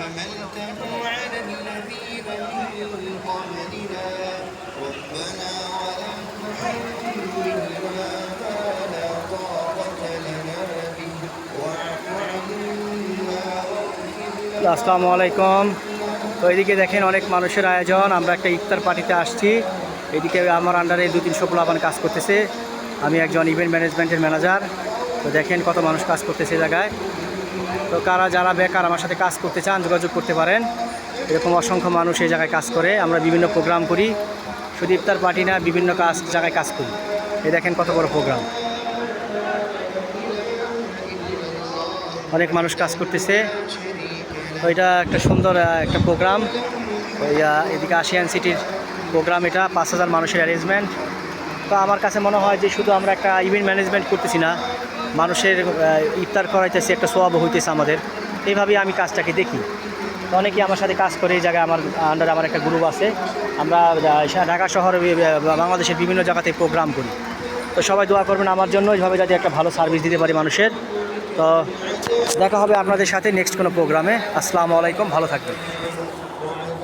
حملته على الذين من قبلنا ربنا ولا تحملنا ما لا طاقة لنا به واعف عنا واغفر لنا। আসসালামু আলাইকুম। তো এদিকে দেখেন অনেক মানুষের আয়োজন, আমরা একটা ইফতার পার্টিতে আসছি। এদিকে আমার আন্ডারে 2-300 পোলাপান কাজ করতেছে, আমি একজন ইভেন্ট ম্যানেজমেন্টের ম্যানেজার। তো দেখেন কত মানুষ কাজ করতেছে এই জায়গায়। তো যারা বেকার আমার সাথে কাজ করতে চান যোগাযোগ করতে পারেন। এরকম অসংখ্য মানুষ এই জায়গায় কাজ করে, আমরা বিভিন্ন প্রোগ্রাম করি, শুধু ইফতার পার্টি না, বিভিন্ন জায়গায় কাজ করি। এই দেখেন কত বড় প্রোগ্রাম, অনেক মানুষ কাজ করতেছে। তো এটা একটা সুন্দর একটা প্রোগ্রাম, ওই এদিকে আশিয়ান সিটির প্রোগ্রাম, এটা 5000 মানুষের অ্যারেঞ্জমেন্ট। তো আমার কাছে মনে হয় যে শুধু আমরা একটা ইভেন্ট ম্যানেজমেন্ট করতেছি না, মানুষের ইফতার করাইতেছি, একটা সোয়াবও হইতেছে আমাদের। এইভাবেই আমি কাজটাকে দেখি। তো অনেকেই আমার সাথে কাজ করে এই জায়গায়, আমার আন্ডারে আমার একটা গ্রুপ আছে, আমরা ঢাকা শহরে বাংলাদেশের বিভিন্ন জায়গাতে প্রোগ্রাম করি। তো সবাই দোয়া করবেন আমার জন্য, এইভাবে যাতে একটা ভালো সার্ভিস দিতে পারি মানুষের। তো দেখা হবে আপনাদের সাথে নেক্সট কোনো প্রোগ্রামে। আসসালামু আলাইকুম, ভালো থাকবেন।